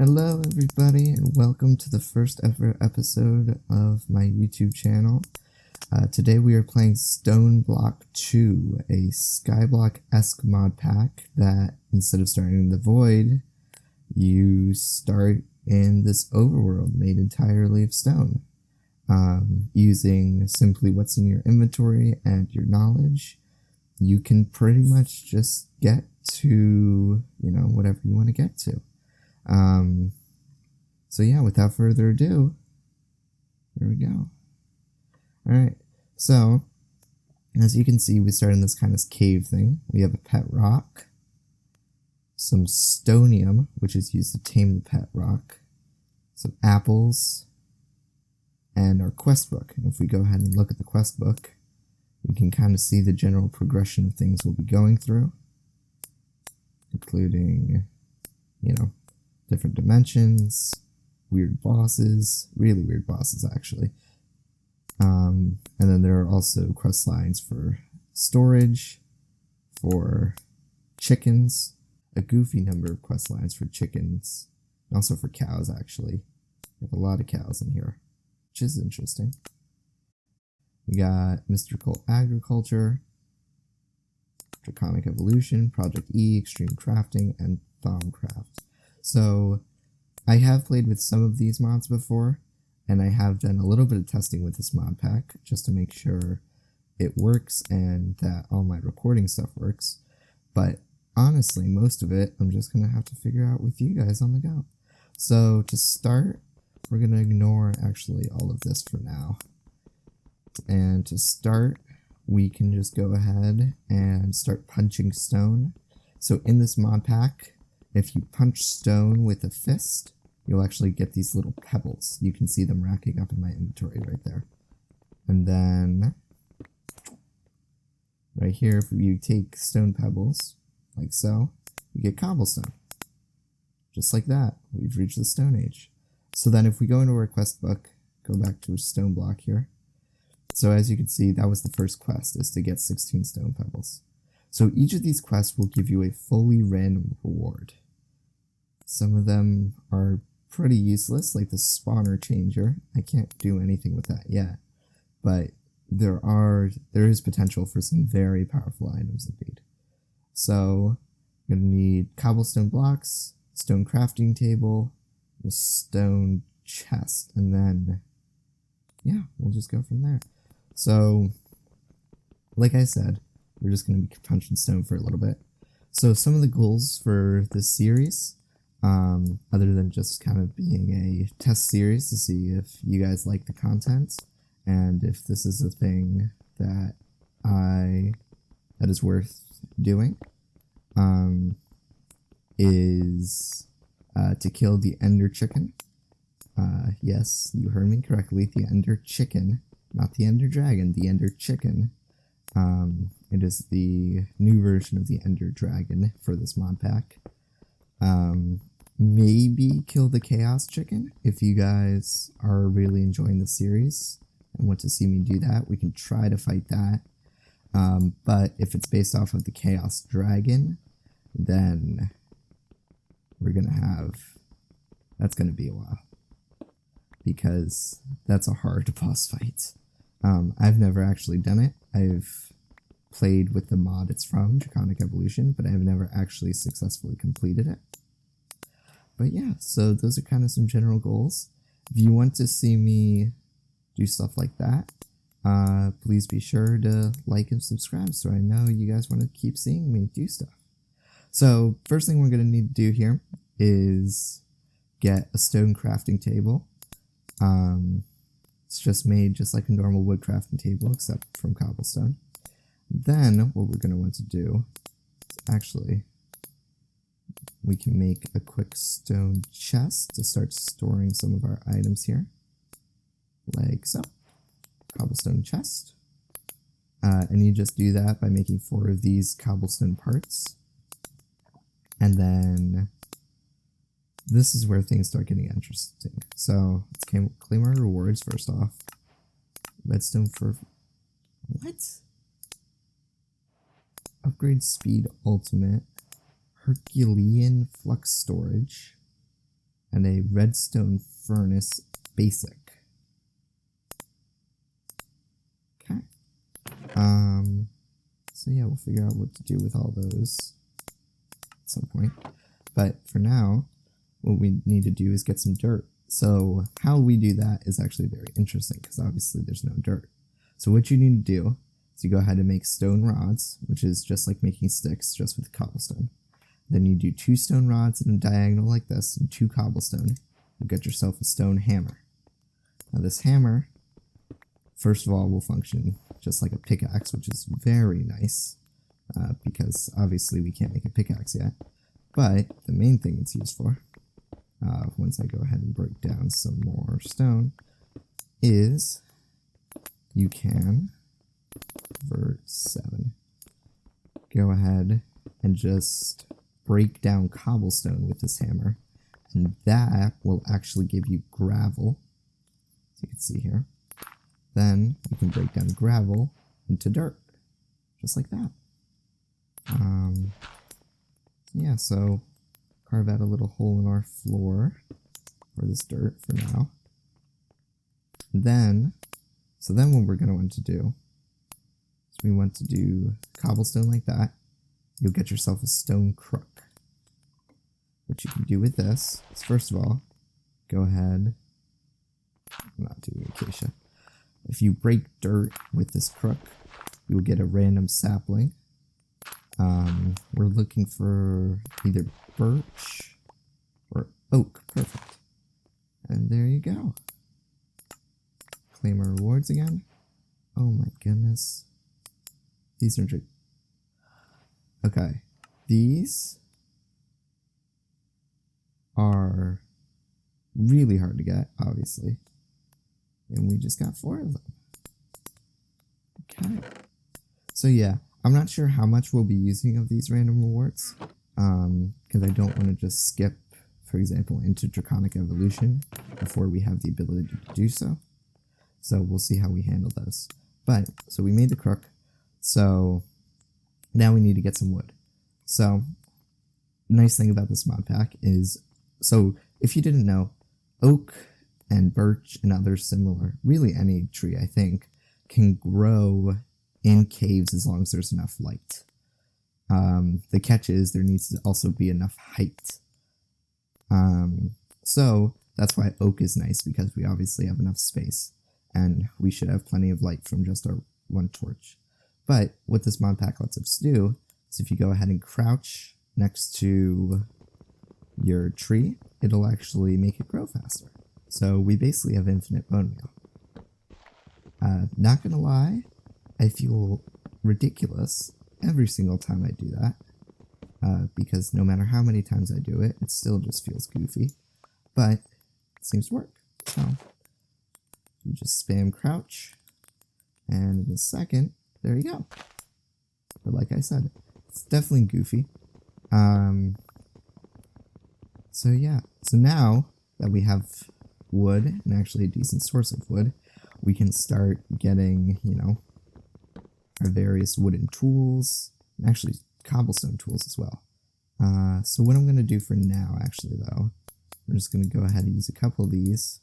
Hello everybody and welcome to the first ever episode of my YouTube channel. Today we are playing Stoneblock2, a Skyblock-esque mod pack that instead of starting in the void, you start in this overworld made entirely of stone. Using simply what's in your inventory and your knowledge, you can pretty much just get to, whatever you want to get to. So yeah, without further ado, here we go. Alright, so, as you can see, we start in this kind of cave thing. We have a pet rock, some stonium, which is used to tame the pet rock, some apples, and our quest book. And if we go ahead and look at the quest book, we can kind of see the general progression of things we'll be going through, including, different dimensions, weird bosses, really weird bosses actually. And then there are also quest lines for storage, for chickens, a goofy number of quest lines for chickens, and also for cows actually. We have a lot of cows in here, which is interesting. We got mystical agriculture, draconic evolution, Project E, extreme crafting, and Thaumcraft. So, I have played with some of these mods before, and I have done a little bit of testing with this mod pack, just to make sure it works and that all my recording stuff works. But honestly, most of it, I'm just going to have to figure out with you guys on the go. So, to start, we're going to ignore actually all of this for now. And to start, we can just go ahead and start punching stone. So in this mod pack, if you punch stone with a fist, you'll actually get these little pebbles. You can see them racking up in my inventory right there. And then, right here, if you take stone pebbles, like so, you get cobblestone. Just like that, we've reached the Stone Age. So then if we go into our quest book, go back to our stone block here. So as you can see, that was the first quest, is to get 16 stone pebbles. So each of these quests will give you a fully random reward. Some of them are pretty useless, like the spawner changer. I can't do anything with that yet, but there is potential for some very powerful items indeed. So you're going to need cobblestone blocks, stone crafting table, a stone chest, and then, yeah, we'll just go from there. So, like I said, we're just going to be punching stone for a little bit. So some of the goals for this series, other than just kind of being a test series to see if you guys like the content and if this is a thing that is worth doing, is to kill the Ender Chicken. Yes, you heard me correctly, the Ender Chicken, not the Ender Dragon, the Ender Chicken. It is the new version of the Ender Dragon for this mod pack. Maybe kill the Chaos Chicken. If you guys are really enjoying the series and want to see me do that, we can try to fight that. But if it's based off of the Chaos Dragon, then that's gonna be a while, because that's a hard boss fight. I've never actually done it. I've played with the mod it's from, Draconic Evolution, but I've never actually successfully completed it. But yeah, so those are kind of some general goals. If you want to see me do stuff like that, please be sure to like and subscribe so I know you guys want to keep seeing me do stuff. So first thing we're going to need to do here is get a stone crafting table. It's just made just like a normal wood crafting table, except from cobblestone. Then what we're going to want to do is actually, we can make a quick stone chest to start storing some of our items here, like so. Cobblestone chest. And you just do that by making 4 of these cobblestone parts. And then this is where things start getting interesting. So let's claim our rewards first off. Redstone for what? Upgrade speed ultimate. Herculean flux storage. and a redstone furnace basic. Okay. So yeah, we'll figure out what to do with all those at some point. But for now, what we need to do is get some dirt. So how we do that is actually very interesting because obviously there's no dirt. So what you need to do is you go ahead and make stone rods, which is just like making sticks, just with cobblestone. Then you do 2 stone rods in a diagonal like this, and 2 cobblestone. You get yourself a stone hammer. Now this hammer, first of all, will function just like a pickaxe, which is very nice, because obviously we can't make a pickaxe yet. But the main thing it's used for, once I go ahead and break down some more stone, is you can, verse 7, go ahead and just break down cobblestone with this hammer, and that will actually give you gravel, as you can see here. Then you can break down gravel into dirt, just like that. Yeah, so carve out a little hole in our floor for this dirt for now. So then what we're going to want to do is we want to do cobblestone like that. You'll get yourself a stone crook. What you can do with this is, first of all, go ahead, I'm not doing acacia. If you break dirt with this crook, you will get a random sapling. We're looking for either birch or oak. Perfect. And there you go. Claim our rewards again. Oh my goodness. These are okay. These are really hard to get, obviously. And we just got 4 of them. Okay. So yeah, I'm not sure how much we'll be using of these random rewards, because I don't want to just skip, for example, into Draconic Evolution before we have the ability to do so. So we'll see how we handle those. But, so we made the crook, so now we need to get some wood. So, nice thing about this mod pack is, so if you didn't know, oak and birch and others similar, really any tree I think, can grow in caves as long as there's enough light. The catch is there needs to also be enough height. So that's why oak is nice, because we obviously have enough space and we should have plenty of light from just our 1 torch. But what this mod pack lets us do is if you go ahead and crouch next to your tree, it'll actually make it grow faster. So we basically have infinite bone meal. Not gonna lie, I feel ridiculous every single time I do that, because no matter how many times I do it, it still just feels goofy, but it seems to work. So you just spam crouch, and in a second, there you go. But like I said, it's definitely goofy. So yeah, so now that we have wood, and actually a decent source of wood, we can start getting, you know, our various wooden tools, and actually cobblestone tools as well. So what I'm going to do for now, actually, though, we're just going to go ahead and use a couple of these,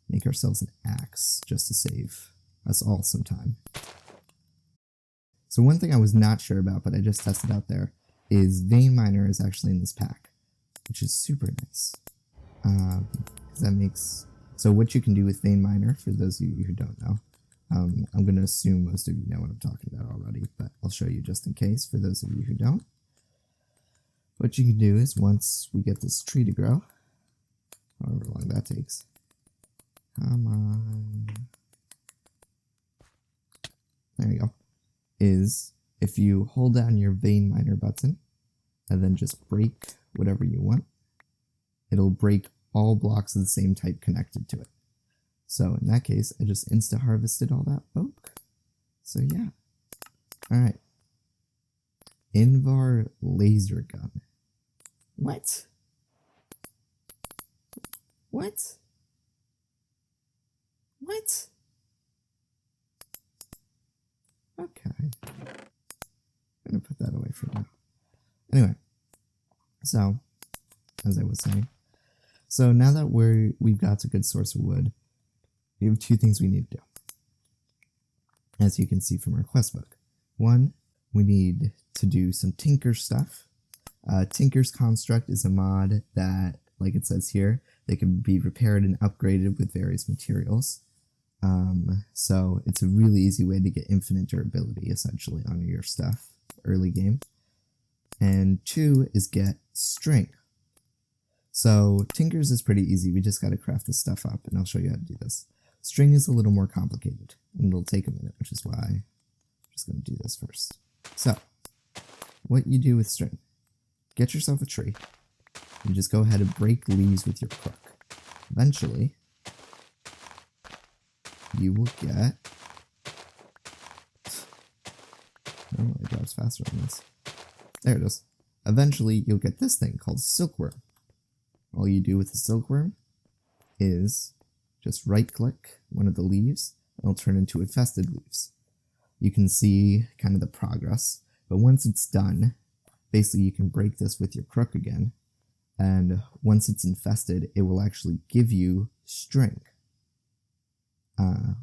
make ourselves an axe, just to save us all some time. So one thing I was not sure about, but I just tested out there, is Vein Miner is actually in this pack, which is super nice. That makes... So what you can do with Vein Miner, for those of you who don't know, I'm going to assume most of you know what I'm talking about already, but I'll show you just in case, for those of you who don't. What you can do is, once we get this tree to grow, however long that takes, come on, there you go, is if you hold down your Vein Miner button, and then just break whatever you want, it'll break all blocks of the same type connected to it. So in that case, I just insta-harvested all that oak. So yeah. Alright. Invar laser gun. What? What? What? Okay. I'm gonna put that away for now. Anyway. So, as I was saying, So now that we've got a good source of wood, we have two things we need to do. As you can see from our quest book. One, we need to do some tinker stuff. Tinker's Construct is a mod that, like it says here, they can be repaired and upgraded with various materials. So it's a really easy way to get infinite durability, essentially, on your stuff early game. And two is get string. So Tinker's is pretty easy. We just got to craft this stuff up, and I'll show you how to do this. String is a little more complicated, and it'll take a minute, which is why I'm just going to do this first. So, what you do with string, get yourself a tree. You just go ahead and break leaves with your crook. Eventually, you will get... Oh, it drops faster than this. There it is. Eventually, you'll get this thing called silkworm. All you do with the silkworm is just right-click one of the leaves, and it'll turn into infested leaves. You can see kind of the progress, but once it's done, basically you can break this with your crook again, and once it's infested, it will actually give you string,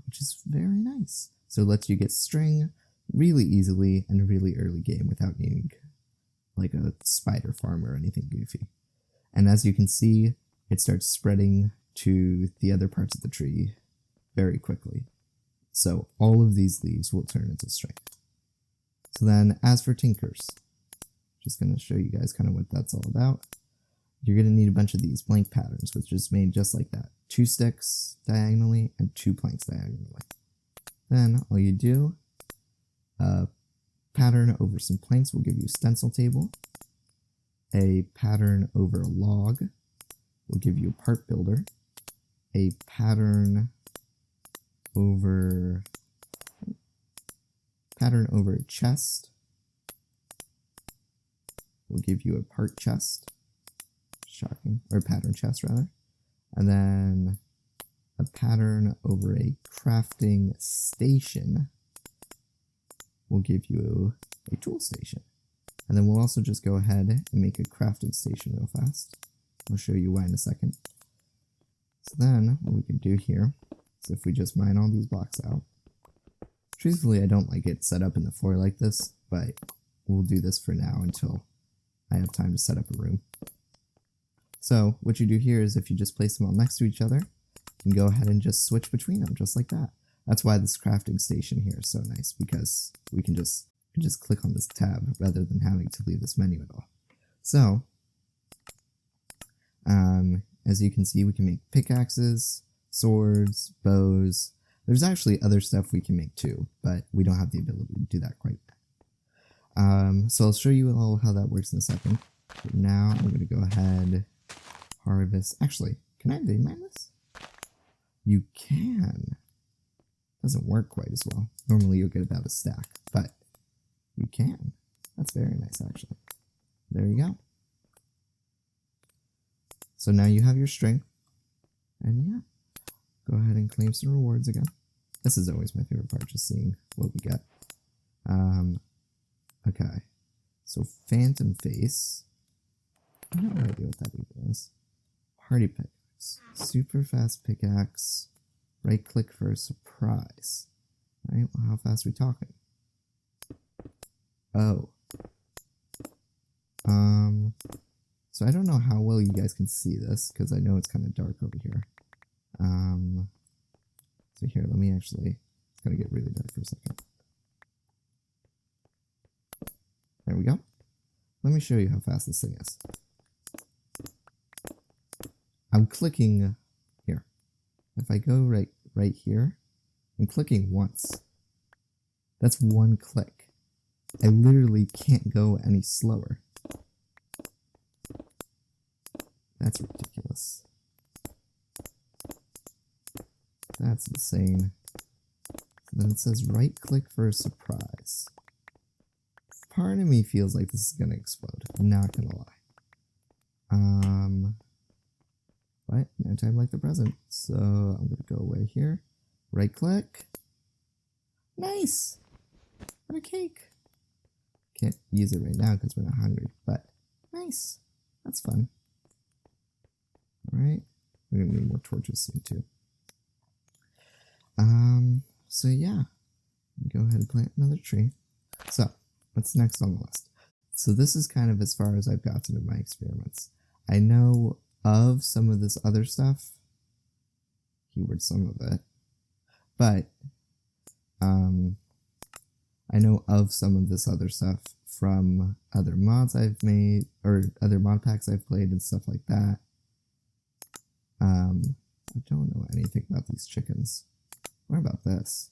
which is very nice. So it lets you get string really easily and really early game without needing like a spider farm or anything goofy. And as you can see, it starts spreading to the other parts of the tree very quickly. So all of these leaves will turn into string. So then as for tinkers, just going to show you guys kind of what that's all about. You're going to need a bunch of these blank patterns, which is made just like that. 2 sticks diagonally and 2 planks diagonally. Then all you do, a pattern over some planks will give you a stencil table. A pattern over a log will give you a part builder. A pattern over a chest will give you a part chest. Shocking. Or pattern chest, rather. And then a pattern over a crafting station will give you a tool station. And then we'll also just go ahead and make a crafting station real fast. I'll show you why in a second. So then what we can do here is if we just mine all these blocks out. Truthfully, I don't like it set up in the floor like this, but we'll do this for now until I have time to set up a room. So what you do here is if you just place them all next to each other, you can go ahead and just switch between them just like that. That's why this crafting station here is so nice, because we can just click on this tab rather than having to leave this menu at all. So, as you can see, we can make pickaxes, swords, bows. There's actually other stuff we can make too, but we don't have the ability to do that quite yet. So I'll show you all how that works in a second. But now I'm going to go ahead, harvest. Actually, can I vein mine this? You can. Doesn't work quite as well. Normally you'll get about a stack, but you can. That's very nice, actually. There you go. So now you have your string. And yeah, go ahead and claim some rewards again. This is always my favorite part, just seeing what we get. Okay. So Phantom Face. I have no idea what that even is. Party pickaxe. Super fast pickaxe. Right click for a surprise. Alright, well, how fast are we talking? Oh. So I don't know how well you guys can see this, because I know it's kind of dark over here. So here, let me actually, it's going to get really dark for a second. There we go. Let me show you how fast this thing is. I'm clicking here. If I go right here, I'm clicking once. That's one click. I literally can't go any slower. That's ridiculous. That's insane. Then it says right click for a surprise. Part of me feels like this is gonna explode. I'm not gonna lie. But no time like the present. So I'm gonna go away here. Right click. Nice! What a cake! Can't use it right now because we're not hungry, but nice. That's fun. Alright. We're gonna need more torches soon too. So yeah. Go ahead and plant another tree. So, what's next on the list? So this is kind of as far as I've gotten in my experiments. I know of some of this other stuff. Keyword some of it. But, I know of some of this other stuff from other mods I've made, or other mod packs I've played and stuff like that. I don't know anything about these chickens. What about this?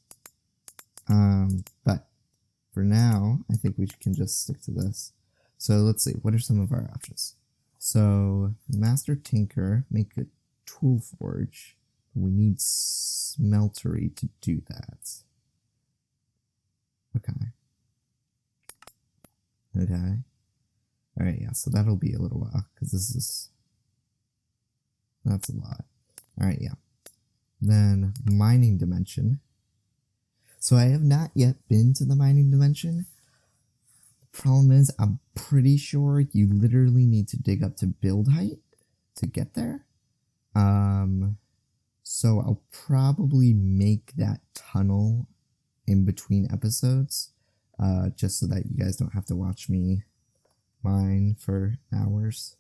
But for now, I think we can just stick to this. So let's see, what are some of our options? So, Master Tinker, make a tool forge. We need smeltery to do that. Okay. Alright, yeah, so that'll be a little while, because that's a lot. Alright, yeah. Then, mining dimension. So I have not yet been to the mining dimension. The problem is, I'm pretty sure you literally need to dig up to build height to get there. So I'll probably make that tunnel in between episodes, just so that you guys don't have to watch me mine for hours.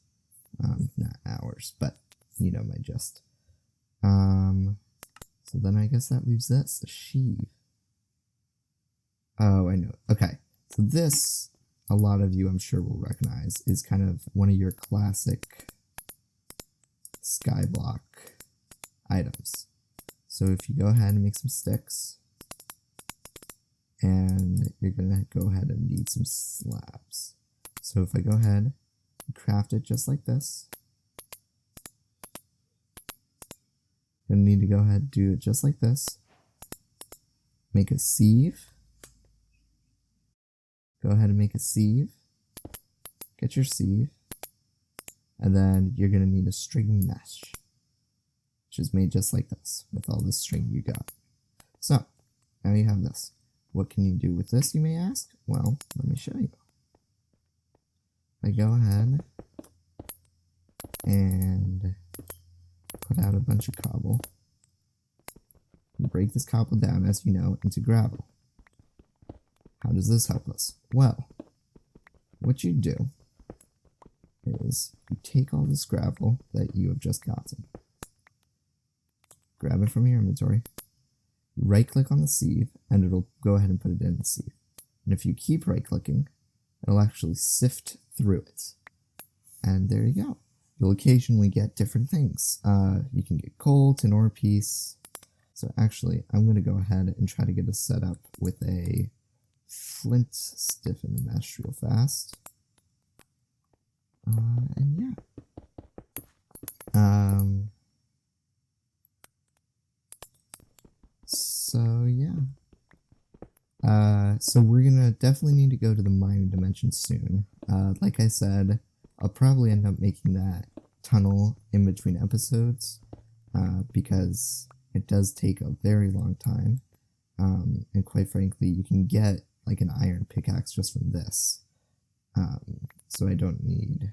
Not hours, but you know my gist. So then I guess that leaves this, the sheave. Oh, I know. Okay, so this, a lot of you I'm sure will recognize, is kind of one of your classic skyblock items. So if you go ahead and make some sticks, and you're gonna go ahead and need some slabs. So if I go ahead and craft it just like this, you're gonna need to go ahead and do it just like this. Make a sieve. Go ahead and make a sieve. Get your sieve. And then you're going to need a string mesh, which is made just like this, with all the string you got. So, now you have this. What can you do with this, you may ask? Well, let me show you. I go ahead and put out a bunch of cobble. Break this cobble down, as you know, into gravel. How does this help us? Well, what you do is you take all this gravel that you have just gotten, grab it from your inventory, right click on the sieve, and it'll go ahead and put it in the sieve. And if you keep right clicking, it'll actually sift through it. And there you go. You'll occasionally get different things. You can get coal, tin ore piece. So actually, I'm going to go ahead and try to get us set up with a flint stiffen mesh real fast. And yeah. So yeah. So we're gonna definitely need to go to the mining dimension soon. Like I said, I'll probably end up making that tunnel in between episodes, because it does take a very long time. And quite frankly, you can get like an iron pickaxe just from this. So I don't need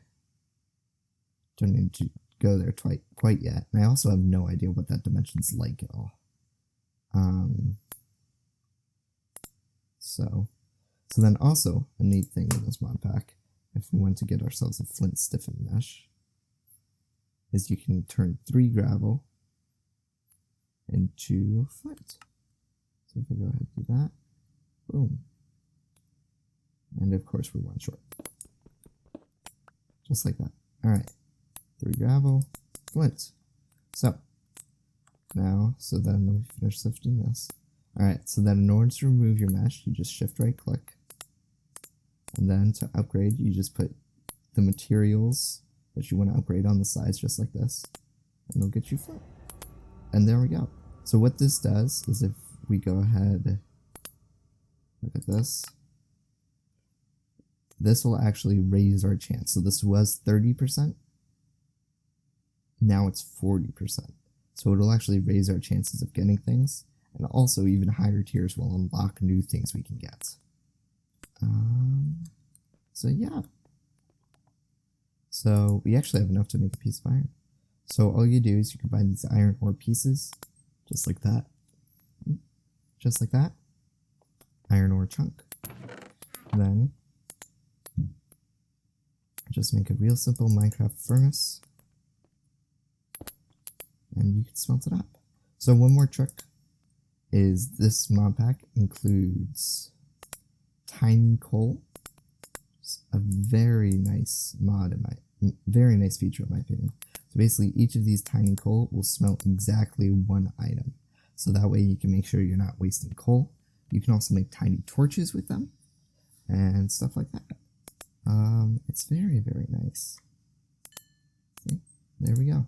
to go there quite yet. And I also have no idea what that dimension's like at all. So then also a neat thing in this mod pack, if we want to get ourselves a flint stiffen mesh, is you can turn 3 gravel into flint. So if I go ahead and do that, boom. And of course we're 1 short. Just like that. Alright. 3 gravel, flint. So now, so then let me finish sifting this. Alright, so then in order to remove your mesh, you just shift right click. And then to upgrade, you just put the materials that you want to upgrade on the sides just like this. And it'll get you flint. And there we go. So what this does is if we go ahead, look at this. This will actually raise our chance. So this was 30%. Now it's 40%. So it'll actually raise our chances of getting things. And also even higher tiers will unlock new things we can get. So yeah. So we actually have enough to make a piece of iron. So all you do is you combine these iron ore pieces, just like that, iron ore chunk. Then just make a real simple Minecraft furnace, and you can smelt it up. So one more trick is this mod pack includes tiny coal. It's a very nice mod, very nice feature in my opinion. So basically each of these tiny coal will smelt exactly one item. So that way you can make sure you're not wasting coal. You can also make tiny torches with them and stuff like that. It's very, very nice. See? There we go.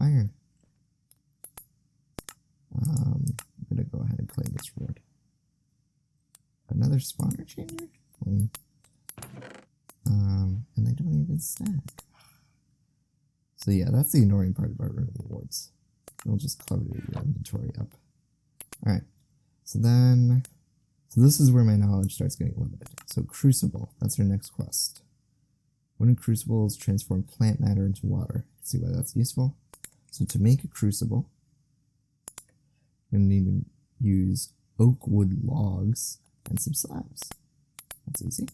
Iron. I'm gonna go ahead and claim this road. Another spawner changer? Claim. And they don't even stack. So yeah, that's the annoying part about room rewards. It'll just clutter your inventory up. Alright, so this is where my knowledge starts getting limited. So Crucible, that's our next quest. Wooden crucibles transform plant matter into water. Let's see why that's useful. So to make a crucible, you're going to need to use oak wood logs and some slabs. That's easy.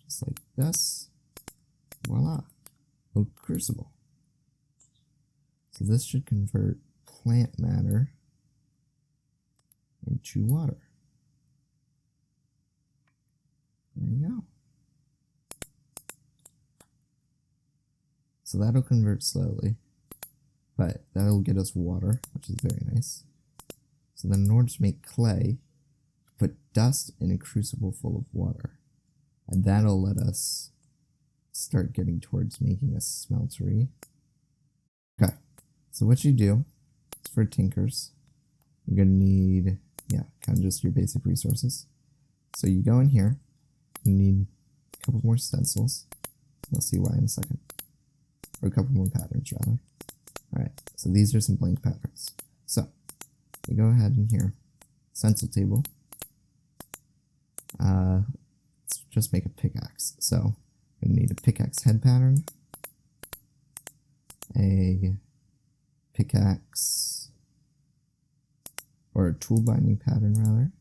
Just like this. Voila. Oak crucible. So this should convert plant matter into water. There you go. So that'll convert slowly, but that'll get us water, which is very nice. So then in order to make clay, put dust in a crucible full of water, and that'll let us start getting towards making a smeltery. Okay, so what you do is for tinkers, you're going to need, kind of just your basic resources. So you go in here, you need a couple more stencils. You'll see why in a second. Or a couple more patterns, rather. Alright, so these are some blank patterns. So, we go ahead in here, stencil table. Let's just make a pickaxe. So, I'm going to need a pickaxe head pattern, a pickaxe, or a tool binding pattern, rather,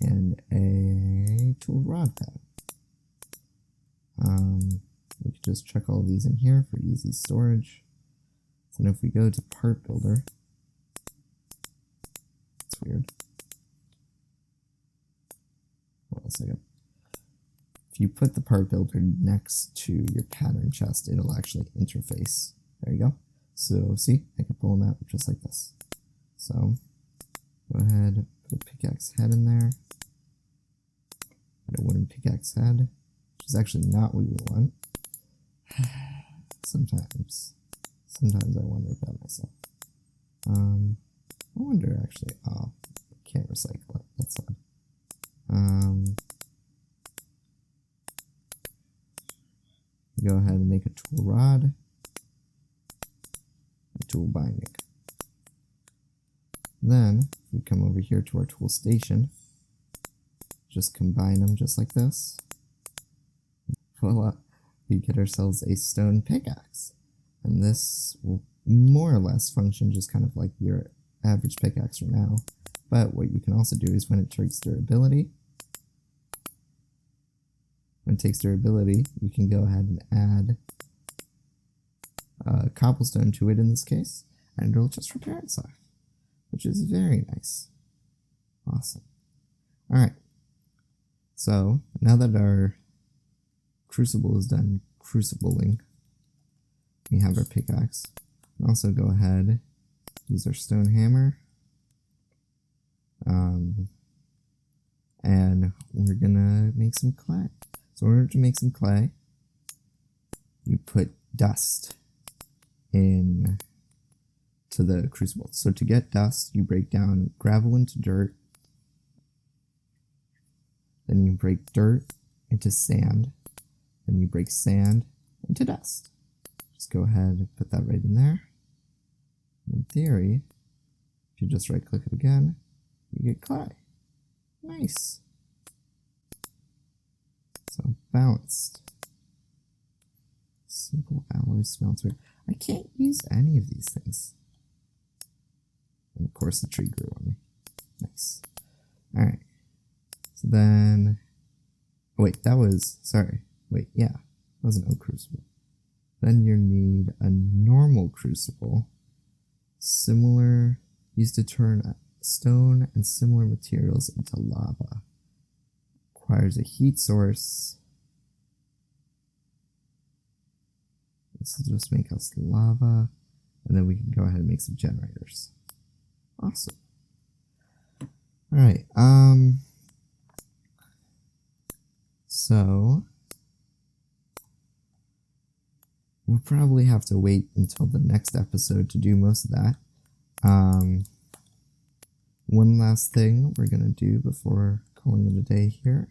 and a tool rod pattern. We can just chuck all these in here for easy storage. So now if we go to part builder, it's weird. Hold on a second. If you put the part builder next to your pattern chest, it'll actually interface. There you go. So see, I can pull them out just like this. So go ahead, put a pickaxe head in there. Put a wooden pickaxe head, which is actually not what we want. Sometimes I wonder about myself. I wonder actually. Oh, can't recycle it. That's sad. Go ahead and make a tool rod, a tool binding. Then we come over here to our tool station. Just combine them just like this. Voila. We get ourselves a stone pickaxe, and this will more or less function just kind of like your average pickaxe for now. But what you can also do is when it takes durability, you can go ahead and add cobblestone to it in this case, and it'll just repair itself, which is very nice. Awesome. Alright, so now that our crucible is done crucibling, we have our pickaxe. And also go ahead, use our stone hammer, and we're gonna make some clay. So in order to make some clay, you put dust in to the crucible. So to get dust, you break down gravel into dirt, then you break dirt into sand, then you break sand into dust. Just go ahead and put that right in there. In theory, if you just right click it again, you get clay. Nice. So balanced. Simple alloy smelter. I can't use any of these things. And of course the tree grew on me. Nice. Alright. So then... Oh, wait, that was... Sorry. Wait, yeah. That was an oak crucible. Then you need a normal crucible. Similar... Used to turn stone and similar materials into lava. Requires a heat source. This will just make us lava. And then we can go ahead and make some generators. Awesome. Alright, so we'll probably have to wait until the next episode to do most of that. One last thing we're gonna do before calling it a day here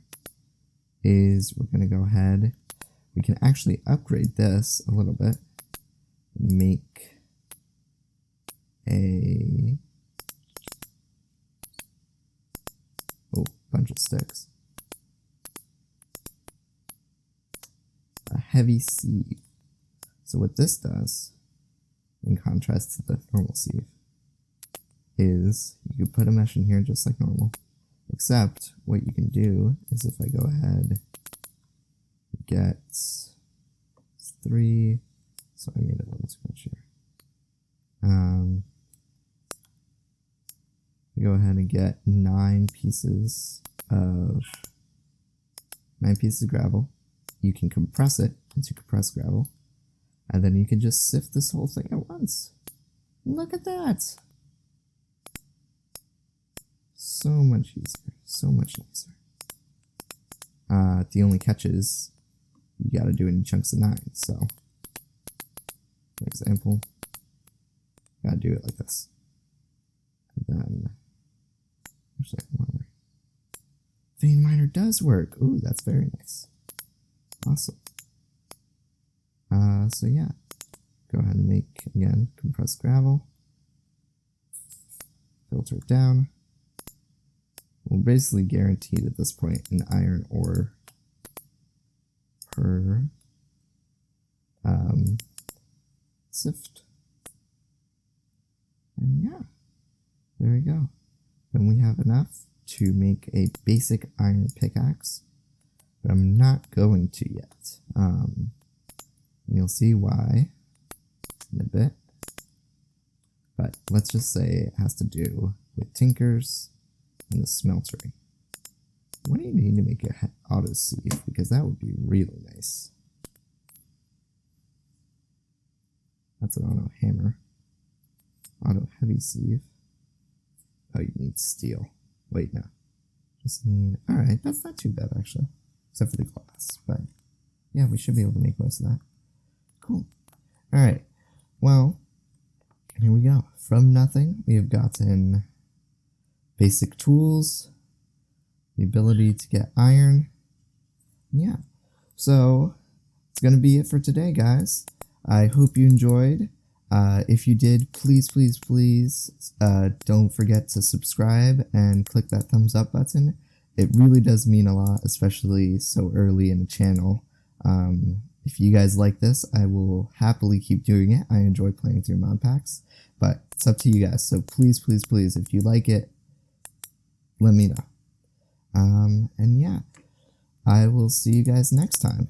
is we're gonna go ahead. We can actually upgrade this a little bit and make a bunch of sticks. A heavy sieve. So what this does, in contrast to the normal sieve, is you can put a mesh in here just like normal, except what you can do is if I go ahead and get 3, so I made it a little too much here. Go ahead and get 9 pieces of gravel. You can compress it into compressed gravel, and then you can just sift this whole thing at once. Look at that! So much easier, so much nicer. The only catch is you gotta do it in chunks of 9. So, for example, gotta do it like this, and then. Actually, vein miner does work. Ooh, that's very nice. Awesome. So yeah, go ahead and make, again, compressed gravel. Filter it down. We'll basically guaranteed at this point an iron ore per sift. And yeah, there we go. Then we have enough to make a basic iron pickaxe, but I'm not going to yet. And you'll see why in a bit. But let's just say it has to do with tinkers and the smeltery. What do you need to make an auto sieve? Because that would be really nice. That's an auto hammer. Auto heavy sieve. Oh, you need steel. Wait, no. Just need... Alright, that's not too bad, actually. Except for the glass. But, yeah, we should be able to make most of that. Cool. Alright. Well, here we go. From nothing, we have gotten basic tools, the ability to get iron. Yeah. So, it's going to be it for today, guys. I hope you enjoyed. If you did, please don't forget to subscribe and click that thumbs up button. It really does mean a lot, especially so early in the channel. If you guys like this, I will happily keep doing it. I enjoy playing through mod packs, but it's up to you guys. So please, if you like it, let me know. And yeah, I will see you guys next time.